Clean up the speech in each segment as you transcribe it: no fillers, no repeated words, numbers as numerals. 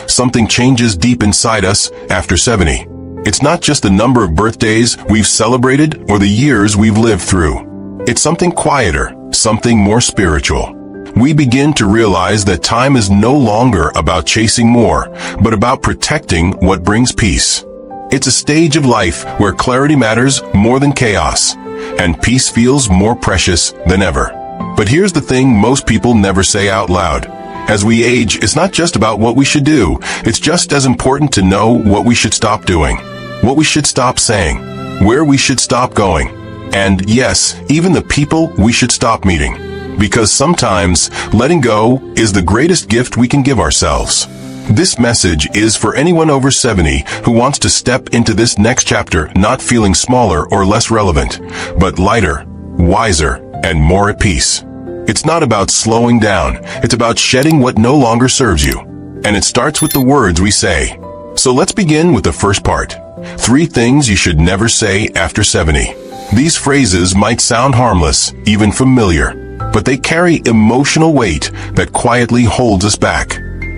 Something changes deep inside us after 70. It's not just the number of birthdays we've celebrated or the years we've lived through. It's something quieter, something more spiritual. We begin to realize that time is no longer about chasing more, but about protecting what brings peace. It's a stage of life where clarity matters more than chaos, and peace feels more precious than ever. But here's the thing most people never say out loud. As we age, it's not just about what we should do. It's just as important to know what we should stop doing, what we should stop saying, where we should stop going, and yes, even the people we should stop meeting. Because sometimes letting go is the greatest gift we can give ourselves. This message is for anyone over 70 who wants to step into this next chapter not feeling smaller or less relevant, but lighter, wiser, and more at peace. It's not about slowing down. It's about shedding what no longer serves you. And it starts with the words we say. So let's begin with the first part. 3 things you should never say after 70. These phrases might sound harmless, even familiar, but they carry emotional weight that quietly holds us back.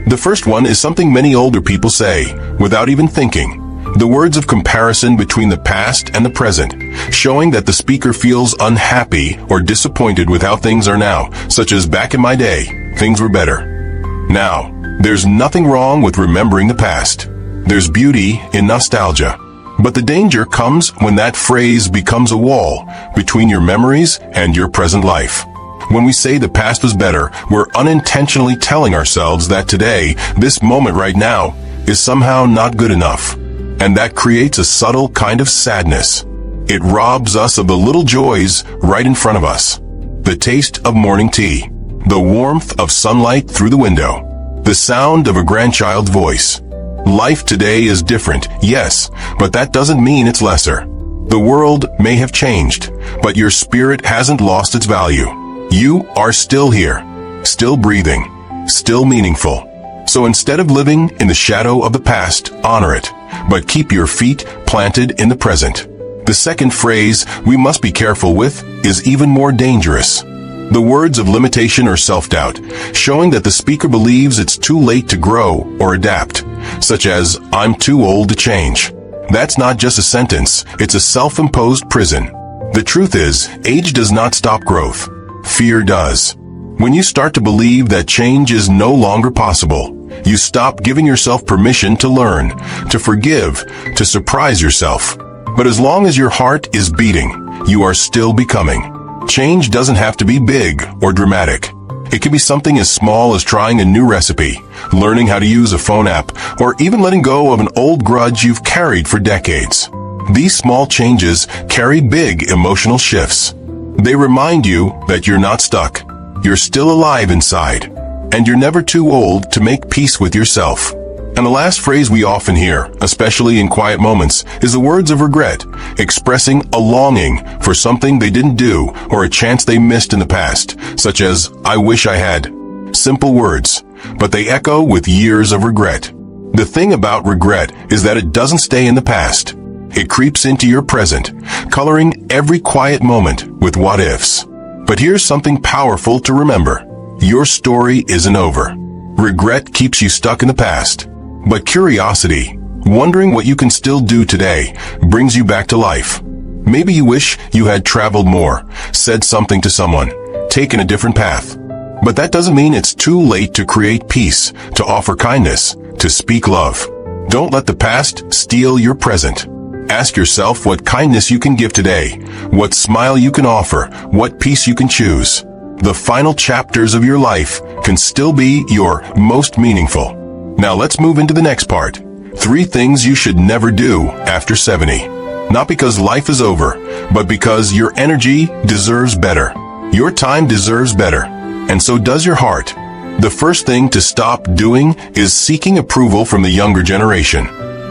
The first one is something many older people say, without even thinking. The words of comparison between the past and the present, showing that the speaker feels unhappy or disappointed with how things are now, such as back in my day, things were better. Now, there's nothing wrong with remembering the past. There's beauty in nostalgia. But the danger comes when that phrase becomes a wall between your memories and your present life. When we say the past was better, we're unintentionally telling ourselves that today, this moment right now, is somehow not good enough. And that creates a subtle kind of sadness. It robs us of the little joys right in front of us. The taste of morning tea, the warmth of sunlight through the window, the sound of a grandchild's voice. Life today is different, yes, but that doesn't mean it's lesser. The world may have changed, but your spirit hasn't lost its value. You are still here, still breathing, still meaningful. So instead of living in the shadow of the past, honor it, but keep your feet planted in the present. The second phrase we must be careful with is even more dangerous. The words of limitation or self-doubt, showing that the speaker believes it's too late to grow or adapt, such as, I'm too old to change. That's not just a sentence, it's a self-imposed prison. The truth is, age does not stop growth. Fear does. When you start to believe that change is no longer possible, you stop giving yourself permission to learn, to forgive, to surprise yourself. But as long as your heart is beating, you are still becoming. Change doesn't have to be big or dramatic. It can be something as small as trying a new recipe, learning how to use a phone app, or even letting go of an old grudge you've carried for decades. These small changes carry big emotional shifts. They remind you that you're not stuck. You're still alive inside. And you're never too old to make peace with yourself. And the last phrase we often hear, especially in quiet moments, is the words of regret, expressing a longing for something they didn't do or a chance they missed in the past, such as, I wish I had. Simple words, but they echo with years of regret. The thing about regret is that it doesn't stay in the past. It creeps into your present, coloring every quiet moment with what-ifs. But here's something powerful to remember. Your story isn't over. Regret keeps you stuck in the past. But curiosity, wondering what you can still do today, brings you back to life. Maybe you wish you had traveled more, said something to someone, taken a different path. But that doesn't mean it's too late to create peace, to offer kindness, to speak love. Don't let the past steal your present. Ask yourself what kindness you can give today, what smile you can offer, what peace you can choose. The final chapters of your life can still be your most meaningful. Now let's move into the next part. 3 things you should never do after 70. Not because life is over, but because your energy deserves better. Your time deserves better, and so does your heart. The first thing to stop doing is seeking approval from the younger generation.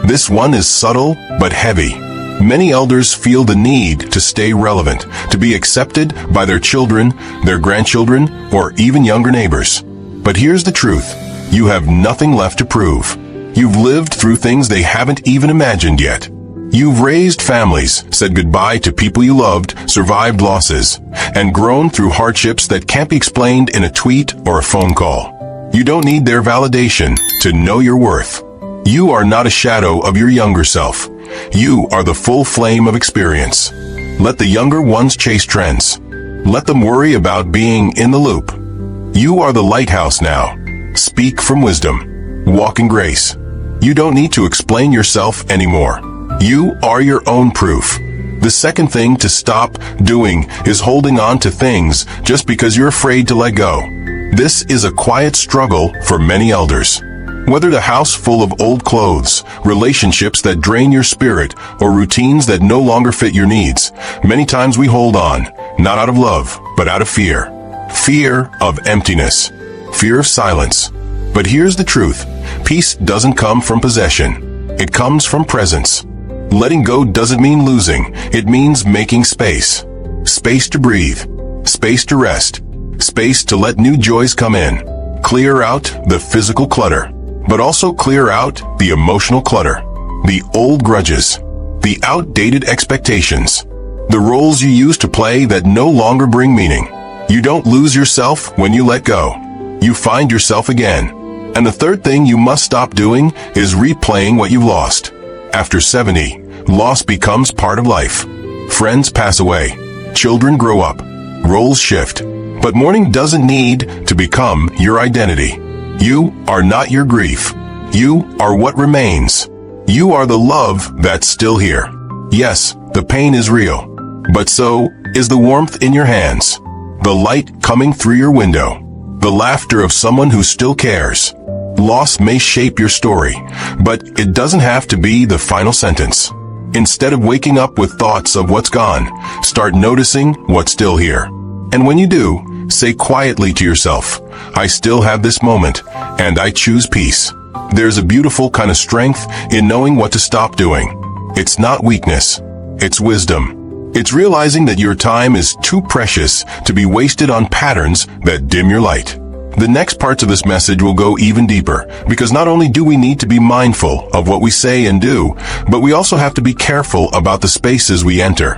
This one is subtle but heavy. Many elders feel the need to stay relevant, to be accepted by their children, their grandchildren, or even younger neighbors. But here's the truth. You have nothing left to prove. You've lived through things they haven't even imagined yet. You've raised families, said goodbye to people you loved, survived losses, and grown through hardships that can't be explained in a tweet or a phone call. You don't need their validation to know your worth. You are not a shadow of your younger self. You are the full flame of experience. Let the younger ones chase trends. Let them worry about being in the loop. You are the lighthouse now. Speak from wisdom. Walk in grace. You don't need to explain yourself anymore. You are your own proof. The second thing to stop doing is holding on to things just because you're afraid to let go. This is a quiet struggle for many elders. Whether the house full of old clothes, relationships that drain your spirit, or routines that no longer fit your needs, many times we hold on, not out of love, but out of fear. Fear of emptiness. Fear of silence. But here's the truth. Peace doesn't come from possession. It comes from presence. Letting go doesn't mean losing. It means making space. Space to breathe. Space to rest. Space to let new joys come in. Clear out the physical clutter, but also clear out the emotional clutter, the old grudges, the outdated expectations, the roles you used to play that no longer bring meaning. You don't lose yourself when you let go. You find yourself again. And the third thing you must stop doing is replaying what you've lost. After 70, loss becomes part of life. Friends pass away. Children grow up. Roles shift. But mourning doesn't need to become your identity. You are not your grief. You are what remains. You are the love that's still here. Yes, the pain is real, but so is the warmth in your hands, the light coming through your window, the laughter of someone who still cares. Loss may shape your story, but it doesn't have to be the final sentence. Instead of waking up with thoughts of what's gone, start noticing what's still here. And when you do, say quietly to yourself, I still have this moment, and I choose peace. There's a beautiful kind of strength in knowing what to stop doing. It's not weakness. It's wisdom. It's realizing that your time is too precious to be wasted on patterns that dim your light. The next parts of this message will go even deeper, because not only do we need to be mindful of what we say and do, but we also have to be careful about the spaces we enter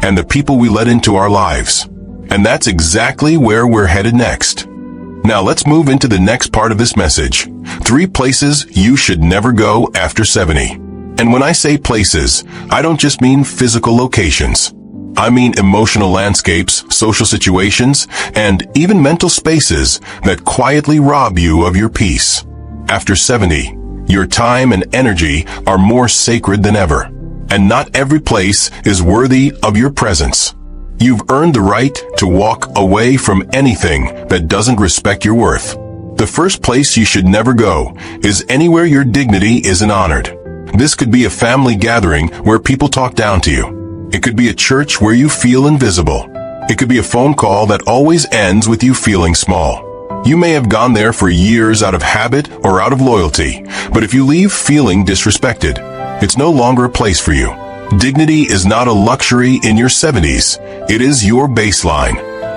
and the people we let into our lives. And that's exactly where we're headed next. Now let's move into the next part of this message. 3 places you should never go after 70. And when I say places, I don't just mean physical locations. I mean emotional landscapes, social situations, and even mental spaces that quietly rob you of your peace. After 70, your time and energy are more sacred than ever, and not every place is worthy of your presence. You've earned the right to walk away from anything that doesn't respect your worth. The first place you should never go is anywhere your dignity isn't honored. This could be a family gathering where people talk down to you. It could be a church where you feel invisible. It could be a phone call that always ends with you feeling small. You may have gone there for years out of habit or out of loyalty, but if you leave feeling disrespected, it's no longer a place for you. Dignity is not a luxury in your 70s. It is your baseline.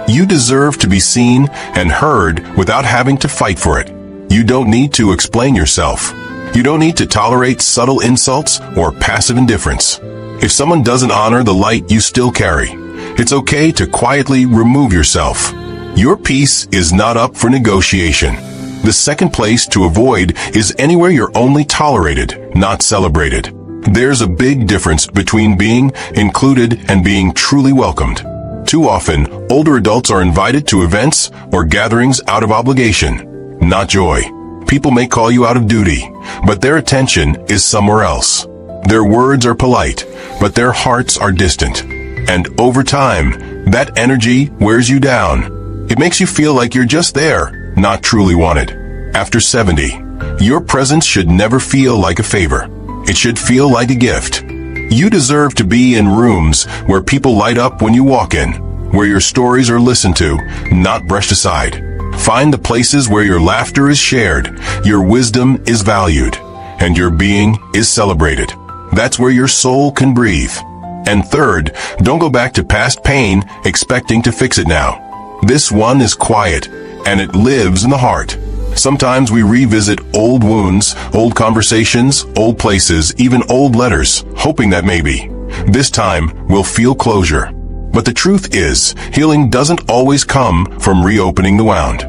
You deserve to be seen and heard without having to fight for it. You don't need to explain yourself. You don't need to tolerate subtle insults or passive indifference. If someone doesn't honor the light you still carry, it's okay to quietly remove yourself. Your peace is not up for negotiation. The second place to avoid is anywhere you're only tolerated, not celebrated. There's a big difference between being included and being truly welcomed. Too often, older adults are invited to events or gatherings out of obligation, not joy. People may call you out of duty, but their attention is somewhere else. Their words are polite, but their hearts are distant. And over time, that energy wears you down. It makes you feel like you're just there, not truly wanted. After 70, your presence should never feel like a favor. It should feel like a gift. You deserve to be in rooms where people light up when you walk in, where your stories are listened to, not brushed aside. Find the places where your laughter is shared, your wisdom is valued, and your being is celebrated. That's where your soul can breathe. And third, don't go back to past pain expecting to fix it now. This one is quiet, and it lives in the heart. Sometimes we revisit old wounds, old conversations, old places, even old letters, hoping that maybe this time we'll feel closure. But the truth is, healing doesn't always come from reopening the wound.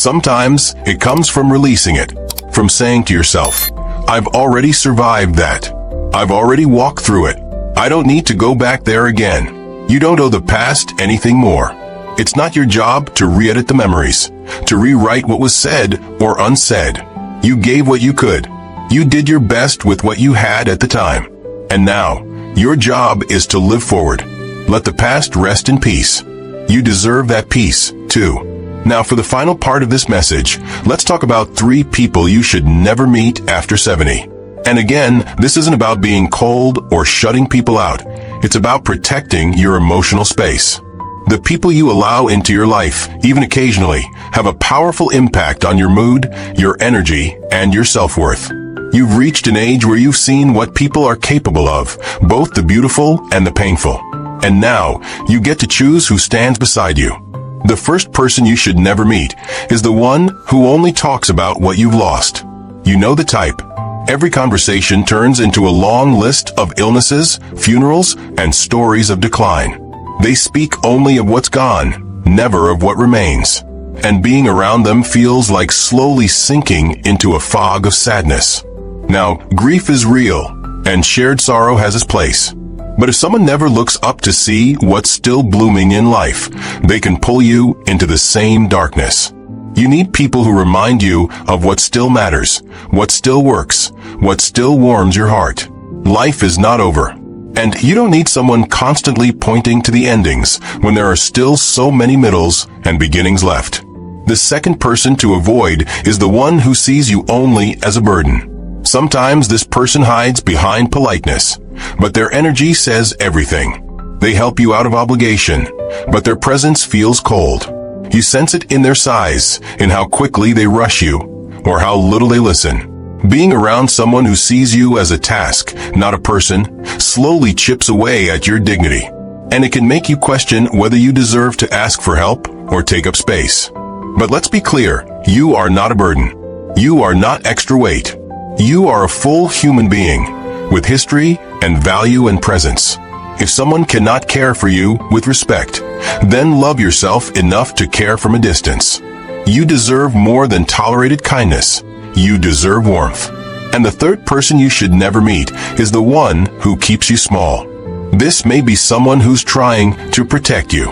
Sometimes it comes from releasing it, from saying to yourself, I've already survived that. I've already walked through it. I don't need to go back there again. You don't owe the past anything more. It's not your job to re-edit the memories, to rewrite what was said or unsaid. You gave what you could. You did your best with what you had at the time. And now, your job is to live forward. Let the past rest in peace. You deserve that peace, too. Now for the final part of this message, let's talk about 3 people you should never meet after 70. And again, this isn't about being cold or shutting people out. It's about protecting your emotional space. The people you allow into your life, even occasionally, have a powerful impact on your mood, your energy, and your self-worth. You've reached an age where you've seen what people are capable of, both the beautiful and the painful. And now, you get to choose who stands beside you. The first person you should never meet is the one who only talks about what you've lost. You know the type. Every conversation turns into a long list of illnesses, funerals, and stories of decline. They speak only of what's gone, never of what remains. And being around them feels like slowly sinking into a fog of sadness. Now, grief is real, and shared sorrow has its place. But if someone never looks up to see what's still blooming in life, they can pull you into the same darkness. You need people who remind you of what still matters, what still works, what still warms your heart. Life is not over. And you don't need someone constantly pointing to the endings when there are still so many middles and beginnings left. The second person to avoid is the one who sees you only as a burden. Sometimes this person hides behind politeness, but their energy says everything. They help you out of obligation, but their presence feels cold. You sense it in their size, in how quickly they rush you, or how little they listen. Being around someone who sees you as a task, not a person, slowly chips away at your dignity. And it can make you question whether you deserve to ask for help or take up space. But let's be clear, you are not a burden. You are not extra weight. You are a full human being, with history and value and presence. If someone cannot care for you with respect, then love yourself enough to care from a distance. You deserve more than tolerated kindness. You deserve warmth. And the third person you should never meet is the one who keeps you small. This may be someone who's trying to protect you.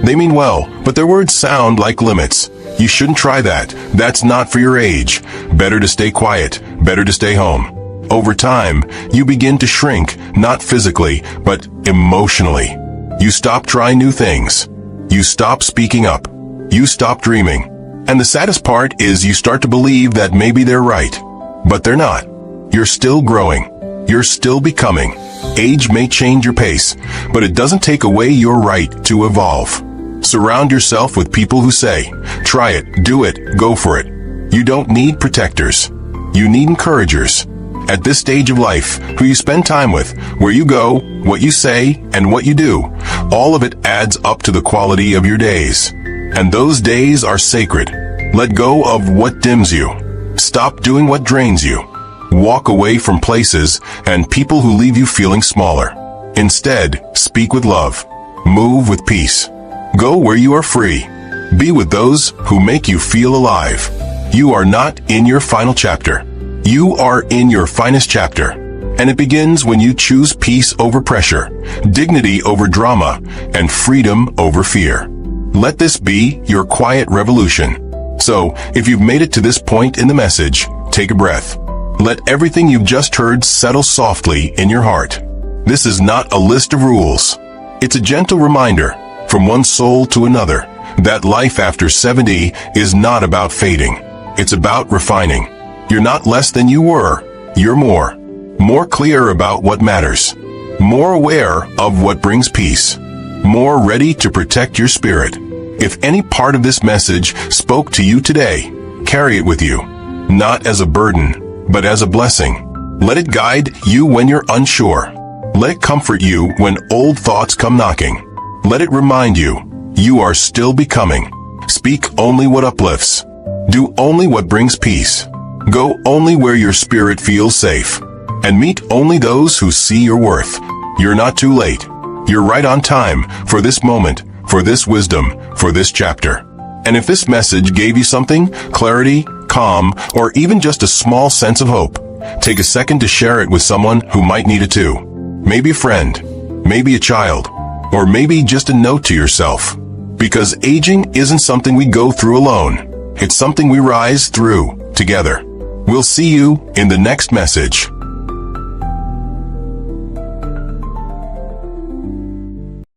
They mean well, but their words sound like limits. You shouldn't try that. That's not for your age. Better to stay quiet. Better to stay home. Over time, you begin to shrink, not physically, but emotionally. You stop trying new things. You stop speaking up. You stop dreaming. And the saddest part is you start to believe that maybe they're right. But they're not. You're still growing. You're still becoming. Age may change your pace, but it doesn't take away your right to evolve. Surround yourself with people who say, try it, do it, go for it. You don't need protectors. You need encouragers. At this stage of life, who you spend time with, where you go, what you say, and what you do, all of it adds up to the quality of your days. And those days are sacred. Let go of what dims you. Stop doing what drains you. Walk away from places and people who leave you feeling smaller. Instead, speak with love. Move with peace. Go where you are free. Be with those who make you feel alive. You are not in your final chapter. You are in your finest chapter. And it begins when you choose peace over pressure, dignity over drama, and freedom over fear. Let this be your quiet revolution. So, if you've made it to this point in the message, take a breath. Let everything you've just heard settle softly in your heart. This is not a list of rules. It's a gentle reminder, from one soul to another, that life after 70 is not about fading. It's about refining. You're not less than you were. You're more. More clear about what matters. More aware of what brings peace. More ready to protect your spirit. If any part of this message spoke to you today, carry it with you. Not as a burden, but as a blessing. Let it guide you when you're unsure. Let it comfort you when old thoughts come knocking. Let it remind you, you are still becoming. Speak only what uplifts. Do only what brings peace. Go only where your spirit feels safe. And meet only those who see your worth. You're not too late. You're right on time for this moment, for this wisdom, for this chapter. And if this message gave you something, clarity, calm, or even just a small sense of hope, take a second to share it with someone who might need it too. Maybe a friend, maybe a child, or maybe just a note to yourself. Because aging isn't something we go through alone. It's something we rise through together. We'll see you in the next message.